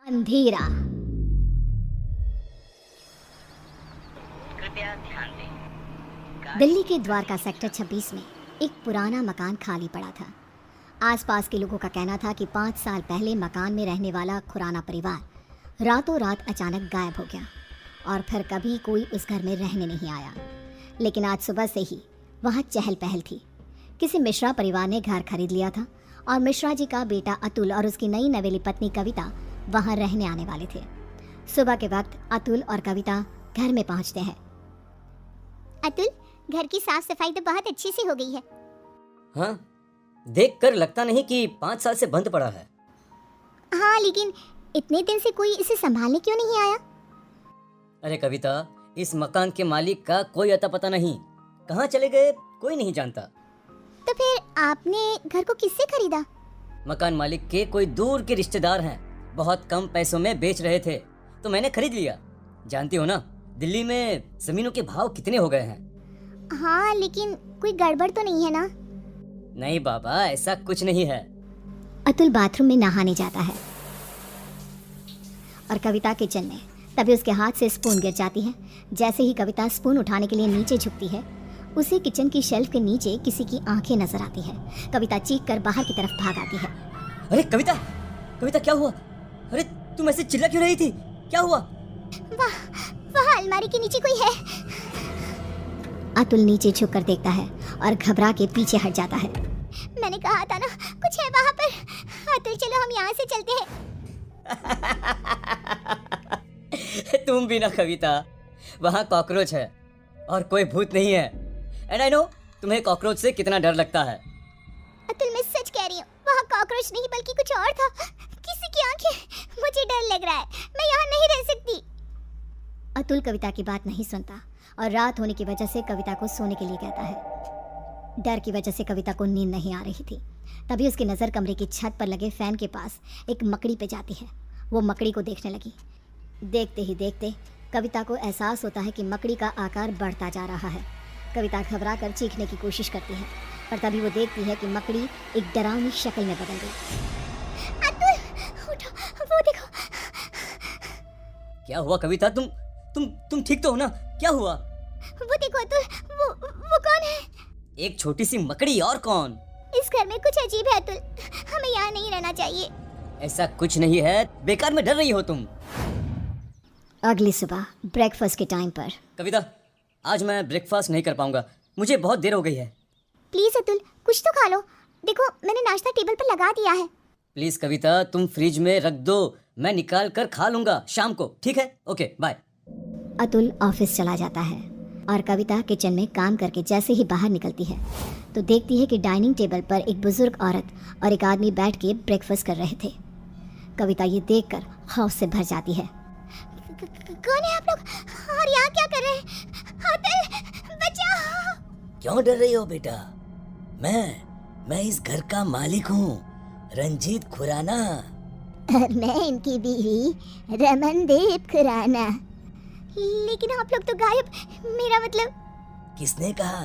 अंधेरा। कृपया ध्यान दें। दिल्ली के द्वारका सेक्टर 26 में एक पुराना मकान खाली पड़ा था। आसपास के लोगों का कहना था कि 5 साल पहले मकान में रहने वाला खुराना परिवार रातों रात अचानक गायब हो गया और फिर कभी कोई उस घर में रहने नहीं आया। लेकिन आज सुबह से ही वहाँ चहल पहल थी। किसी मिश्रा परिवार ने घर खरीद लिया था और मिश्रा जी का बेटा अतुल और उसकी नई नवेली पत्नी कविता वहाँ रहने आने वाले थे। सुबह के वक्त अतुल और कविता घर में पहुँचते हैं। अतुल, घर की साफ सफाई तो बहुत अच्छी सी हो गई है। हाँ, देखकर लगता नहीं कि 5 साल से बंद पड़ा है। हाँ, लेकिन इतने दिन से कोई इसे संभालने क्यों नहीं आया? अरे कविता, इस मकान के मालिक का कोई अता पता नहीं, कहाँ चले गए कोई नहीं जानता। तो फिर आपने घर को किससे खरीदा? मकान मालिक के कोई दूर के रिश्तेदार हैं, बहुत कम पैसों में बेच रहे थे तो मैंने खरीद लिया। जानती हो ना, दिल्ली में जमीनों के भाव कितने हो गए हैं। हाँ, लेकिन कोई गड़बड़ तो नहीं है ना? नहीं बाबा, ऐसा कुछ नहीं है। अतुल बाथरूम में नहाने जाता है और कविता किचन में। तभी उसके हाथ से स्पून गिर जाती है। जैसे ही कविता स्पून उठाने के लिए नीचे झुकती है, उसे किचन की शेल्फ के नीचे किसी की आंखें नजर आती है। कविता चीख कर बाहर की तरफ भाग आती है। अरे कविता, कविता क्या हुआ? अरे तुम ऐसे चिल्ला क्यों रही थी? क्या हुआ? वहाँ अलमारी के नीचे कोई है। अतुल नीचे झुक कर देखता है और घबरा के पीछे हट जाता है। मैंने कहा था ना, कुछ है वहाँ पर। अतुल, चलो हम यहाँ से चलते हैं। तुम भी ना कविता, वहाँ कॉकरोच है और कोई भूत नहीं है। एंड आई नो तुम्हें कॉकरोच से कितना डर लगता है। अतुल, मैं सच कह रही हूँ, वहाँ कॉकरोच नहीं बल्कि कुछ और था। किसी की आंखें। मुझे डर लग रहा है, मैं यहाँ नहीं रह सकती। अतुल कविता की बात नहीं सुनता और रात होने की वजह से कविता को सोने के लिए कहता है। डर की वजह से कविता को नींद नहीं आ रही थी। तभी उसकी नज़र कमरे की छत पर लगे फैन के पास एक मकड़ी पे जाती है। वो मकड़ी को देखने लगी। देखते ही देखते कविता को एहसास होता है कि मकड़ी का आकार बढ़ता जा रहा है। कविता घबरा कर चीखने की कोशिश करती है, पर तभी वो देखती है कि मकड़ी एक डरावनी शक्ल में बदल गई। अतुल, उठो, वो देखो। क्या हुआ कविता? तुम ठीक तो हो ना? क्या हुआ? वो देखो अतुल, वो कौन है? एक छोटी सी मकड़ी, और कौन? इस घर में कुछ अजीब है अतुल, हमें यहाँ नहीं रहना चाहिए। ऐसा कुछ नहीं है, बेकार में डर रही हो तुम। अगली सुबह ब्रेकफास्ट के टाइम पर। कविता, आज मैं ब्रेकफास्ट नहीं कर पाऊंगा, मुझे बहुत देर हो गई है। प्लीज अतुल, कुछ तो खा लो। देखो, मैंने नाश्ता टेबल पर लगा दिया है। प्लीज कविता, तुम फ्रिज में रख दो, मैं निकाल कर खा लूंगा शाम को, ठीक है? Okay bye. अतुल ऑफिस चला जाता है और कविता किचन में काम करके जैसे ही बाहर निकलती है तो देखती है कि डाइनिंग टेबल पर एक बुजुर्ग औरत और एक आदमी बैठ के ब्रेकफास्ट कर रहे थे। कविता ये देखकर खौफ से भर जाती है। कौन है आप लोग और यहाँ क्या कर रहे हैं? अतुल, बचाओ। क्यों डर रही हो बेटा? मैं इस घर का मालिक हूँ, रंजीत खुराना। और मैं इनकी बीवी रमनदीप खुराना। लेकिन आप लोग तो गायब। मेरा मतलब। किसने कहा?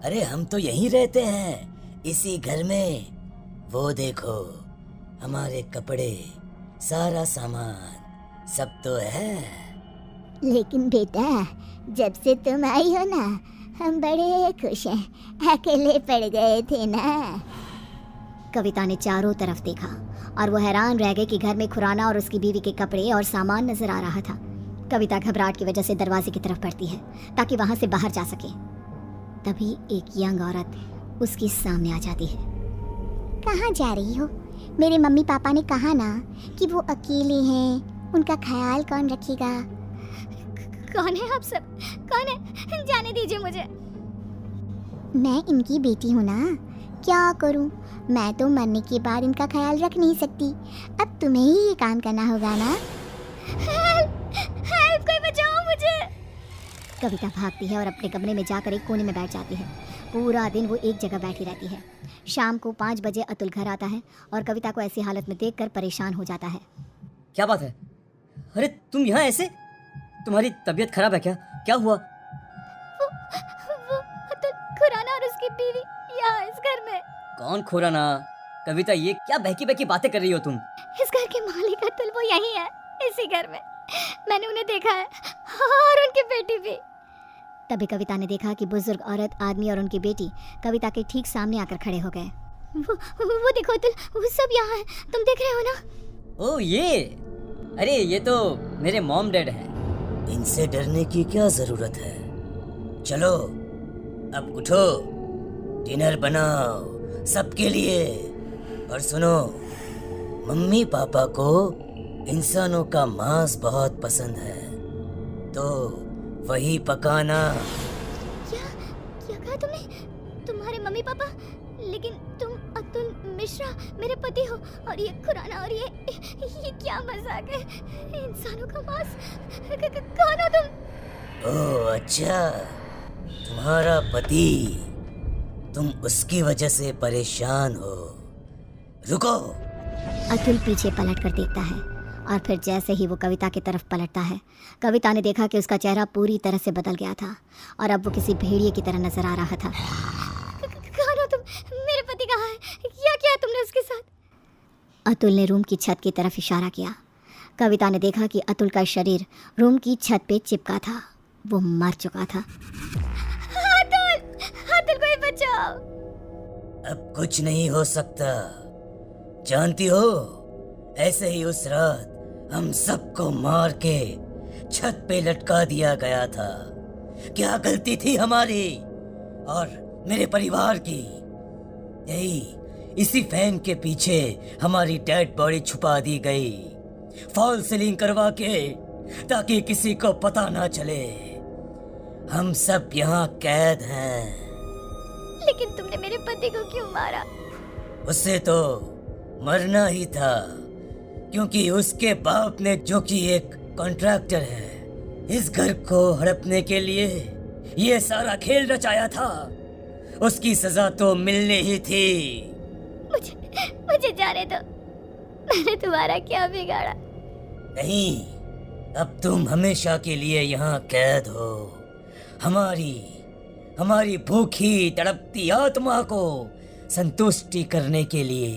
अरे हम तो यहीं रहते हैं, इसी घर में। वो देखो, हमारे कपड़े, सारा सामान सब तो है। लेकिन बेटा, जब से तुम आई हो ना, हम बड़े खुश हैं। अकेले पड़ गए थे ना। कविता ने चारों तरफ देखा और वो हैरान रह गई कि घर में खुराना और उसकी बीवी के कपड़े और सामान नजर आ रहा था। कविता घबराहट की वजह से दरवाजे की तरफ बढ़ती है ताकि वहां से बाहर जा सके। तभी एक यंग औरत उसके सामने आ जाती है। कहाँ जा रही हो? मेरे मम्मी पापा ने कहा ना कि वो अकेले हैं, उनका ख्याल कौन रखेगा? कौन है आप सब? कौन है? जाने दीजिए मुझे। मैं इनकी बेटी हूँ ना, क्या करूँ? मैं तो मरने के बाद इनका ख्याल रख नहीं सकती। अब तुम्हें ही ये काम करना होगा ना। हेल्प, कोई बचाओ मुझे। कविता भागती है और अपने कमरे में जाकर एक कोने में बैठ जाती है। पूरा दिन वो एक जगह बैठी रहती है। शाम को 5 बजे अतुल घर आता है और कविता को ऐसी हालत में देखकर परेशान हो जाता है। क्या बात है? अरे तुम यहाँ ऐसे? तुम्हारी तबीयत खराब है क्या? क्या हुआ? वो अतुल खुराना और उसकी बीवी यहाँ इस घर में। कौन खुराना? कविता, ये क्या बहकी बहकी बातें कर रही हो तुम? इस घर के मालिक अतुल, वो वो यहीं है, इसी घर में। मैंने उन्हें देखा है, और उनकी बेटी भी। तभी कविता ने देखा कि बुजुर्ग औरत, आदमी और उनकी बेटी कविता के ठीक सामने आकर खड़े हो गए। वो देखो अतुल, वो सब यहाँ है, तुम देख रहे हो ना? ओ ये, अरे ये तो मेरे मॉम डैड हैं। इनसे डरने की क्या जरूरत है? चलो अब उठो, डिनर बनाओ सबके लिए। और सुनो, मम्मी पापा को इंसानों का मांस बहुत पसंद है, तो वही पकाना। क्या क्या कहा तुमने? तुम्हारे मम्मी पापा? लेकिन तुम अतुल मिश्रा मेरे पति हो, और ये खुराना, और ये क्या मजाक है? इंसानों का मांस? कौन हो तुम? ओह अच्छा, तुम्हारा पति। तुम उसकी वजह से परेशान हो। रुको। अतुल पीछे पलट कर देखता है और फिर जैसे ही वो कविता की तरफ पलटता है, कविता ने देखा कि उसका चेहरा पूरी तरह से बदल गया था और अब वो किसी भेड़िए की तरह नजर आ रहा था। कौन हो तुम? मेरे पति कहाँ है? क्या किया तुमने उसके साथ? अतुल ने रूम की छत की तरफ इशारा किया। कविता ने देखा कि अतुल का शरीर रूम की छत पे चिपका था। वो मर चुका था। अतुल को ही बचाओ। अब कुछ नहीं हो सकता। जानती हो, ऐसे ही उस रात हम सबको मार के छत पे लटका दिया गया था। क्या गलती थी हमारी और मेरे परिवार की? इसी फैन के पीछे हमारी डेड बॉडी छुपा दी गई, फॉल सीलिंग करवा के, ताकि किसी को पता ना चले। हम सब यहाँ कैद हैं। लेकिन तुमने मेरे पति को क्यों मारा? उससे तो मरना ही था, क्योंकि उसके बाप ने, जो कि एक कॉन्ट्रैक्टर है, इस घर को हड़पने के लिए ये सारा खेल रचाया था। उसकी सजा तो मिलनी ही थी। मुझे जाने दो, मैंने तुम्हारा क्या बिगाड़ा? नहीं, अब तुम हमेशा के लिए यहाँ कैद हो। हमारी भूखी तड़पती आत्मा को संतुष्टि करने के लिए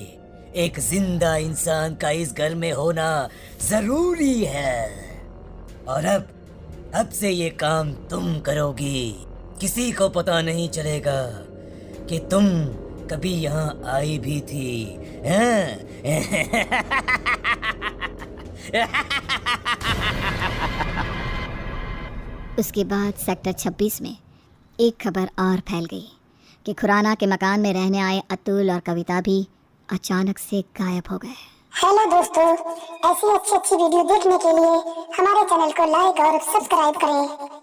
एक जिंदा इंसान का इस घर में होना जरूरी है। और अब से ये काम तुम करोगी। किसी को पता नहीं चलेगा कि तुम कभी यहाँ आई भी थी, हैं? उसके बाद सेक्टर 26 में एक खबर और फैल गई कि खुराना के मकान में रहने आए अतुल और कविता भी अचानक से गायब हो गए। हेलो दोस्तों, ऐसी अच्छी वीडियो देखने के लिए हमारे चैनल को लाइक और सब्सक्राइब करें।